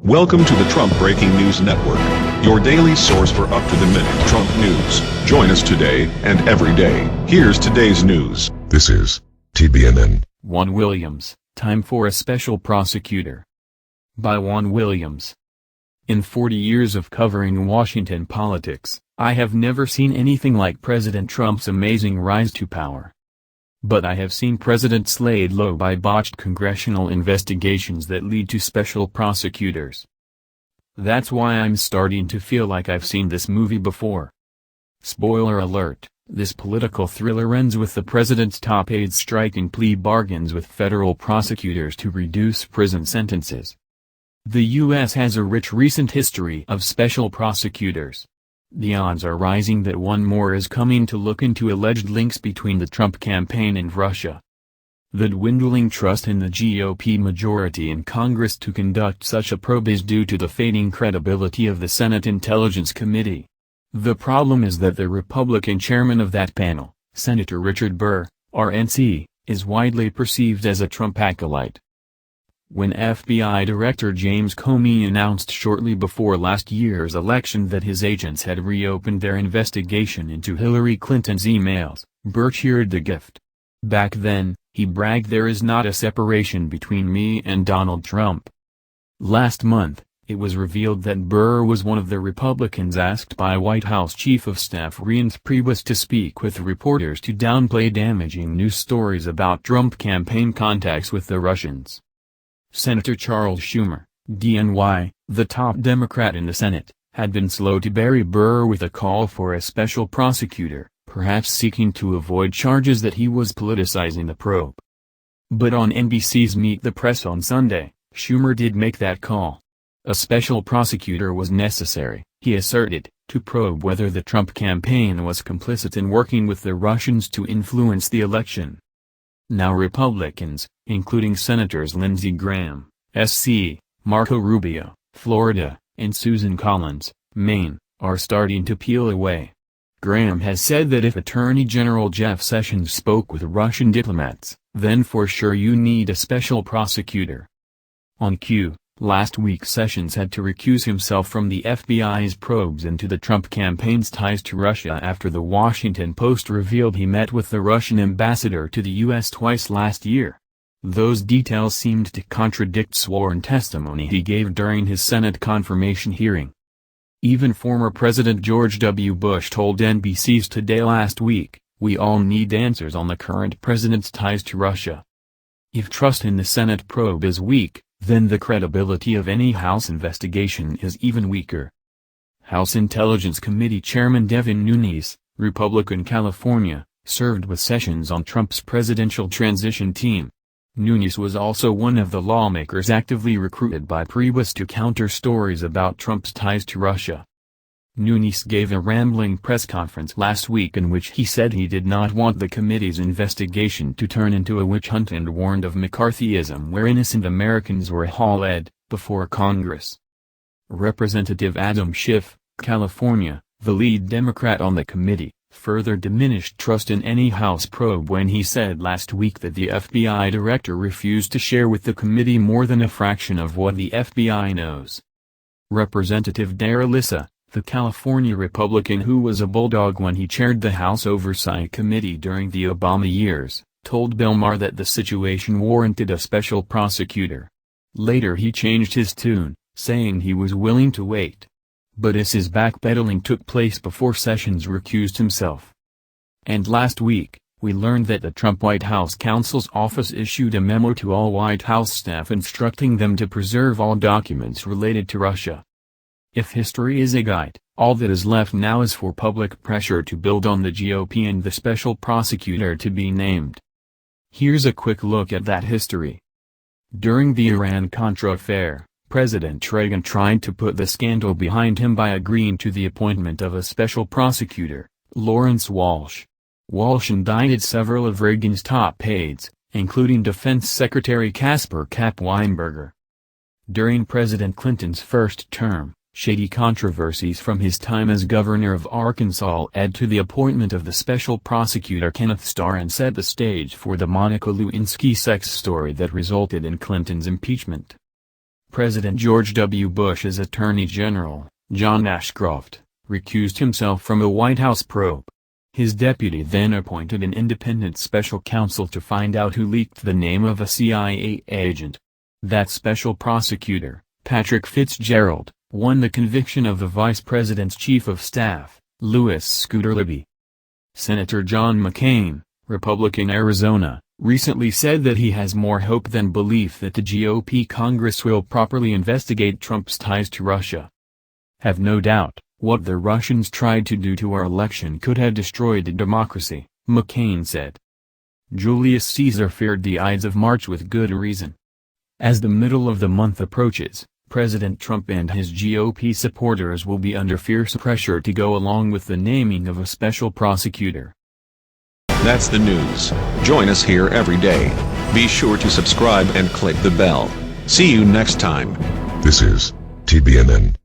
Welcome to the Trump Breaking News Network, your daily source for up-to-the-minute Trump news. Join us today and every day. Here's today's news. This is TBNN. Juan Williams, Time for a Special Prosecutor. By Juan Williams. In 40 years of covering Washington politics, I have never seen anything like President Trump's amazing rise to power. But I have seen presidents laid low by botched congressional investigations that lead to special prosecutors. That's why I'm starting to feel like I've seen this movie before. Spoiler alert, this political thriller ends with the president's top aides striking plea bargains with federal prosecutors to reduce prison sentences. The U.S. has a rich recent history of special prosecutors. The odds are rising that one more is coming to look into alleged links between the Trump campaign and Russia. The dwindling trust in the GOP majority in Congress to conduct such a probe is due to the fading credibility of the Senate Intelligence Committee. The problem is that the Republican chairman of that panel, Senator Richard Burr, R-N.C., is widely perceived as a Trump acolyte. When FBI Director James Comey announced shortly before last year's election that his agents had reopened their investigation into Hillary Clinton's emails, Burr cheered the gift. Back then, he bragged, "There is not a separation between me and Donald Trump." Last month, it was revealed that Burr was one of the Republicans asked by White House Chief of Staff R-N.C. to speak with reporters to downplay damaging news stories about Trump campaign contacts with the Russians. Senator Charles Schumer, DNY, the top Democrat in the Senate, had been slow to bury Burr with a call for a special prosecutor, perhaps seeking to avoid charges that he was politicizing the probe. But on NBC's Meet the Press on Sunday, Schumer did make that call. A special prosecutor was necessary, he asserted, to probe whether the Trump campaign was complicit in working with the Russians to influence the election. Now Republicans, including Senators Lindsey Graham, SC, Marco Rubio, Florida, and Susan Collins, Maine, are starting to peel away. Graham has said that if Attorney General Jeff Sessions spoke with Russian diplomats, then for sure you need a special prosecutor. On cue, last week Sessions had to recuse himself from the FBI's probes into the Trump campaign's ties to Russia after the Washington Post revealed he met with the Russian ambassador to the U.S. twice last year. Those details seemed to contradict sworn testimony he gave during his Senate confirmation hearing. Even former President George W. Bush told NBC's Today last week, "We all need answers on the current president's ties to Russia." If trust in the Senate probe is weak, then the credibility of any House investigation is even weaker. House Intelligence Committee Chairman Devin Nunes, Republican California, served with Sessions on Trump's presidential transition team. Nunes was also one of the lawmakers actively recruited by Priebus to counter stories about Trump's ties to Russia. Nunes gave a rambling press conference last week in which he said he did not want the committee's investigation to turn into a witch hunt and warned of McCarthyism where innocent Americans were hauled before Congress. Representative Adam Schiff, California, the lead Democrat on the committee, further diminished trust in any House probe when he said last week that the FBI director refused to share with the committee more than a fraction of what the FBI knows. Representative Dara Lissa, the California Republican who was a bulldog when he chaired the House Oversight Committee during the Obama years, told Bill Maher that the situation warranted a special prosecutor. Later he changed his tune, saying he was willing to wait. But his backpedaling took place before Sessions recused himself. And last week, we learned that the Trump White House counsel's office issued a memo to all White House staff instructing them to preserve all documents related to Russia. If history is a guide, all that is left now is for public pressure to build on the GOP and the special prosecutor to be named. Here's a quick look at that history. During the Iran-Contra affair, President Reagan tried to put the scandal behind him by agreeing to the appointment of a special prosecutor, Lawrence Walsh. Walsh indicted several of Reagan's top aides, including Defense Secretary Caspar Kapp Weinberger. During President Clinton's first term, shady controversies from his time as governor of Arkansas led to the appointment of the special prosecutor Kenneth Starr and set the stage for the Monica Lewinsky sex story that resulted in Clinton's impeachment. President George W. Bush's Attorney General, John Ashcroft, recused himself from a White House probe. His deputy then appointed an independent special counsel to find out who leaked the name of a CIA agent. That special prosecutor, Patrick Fitzgerald, won the conviction of the vice president's chief of staff, Louis Scooter Libby. Senator John McCain, Republican Arizona, recently said that he has more hope than belief that the GOP Congress will properly investigate Trump's ties to Russia. "Have no doubt, what the Russians tried to do to our election could have destroyed democracy," McCain said. Julius Caesar feared the Ides of March with good reason. As the middle of the month approaches, President Trump and his GOP supporters will be under fierce pressure to go along with the naming of a special prosecutor. That's the news. Join us here every day. Be sure to subscribe and click the bell. See you next time. This is TBNN.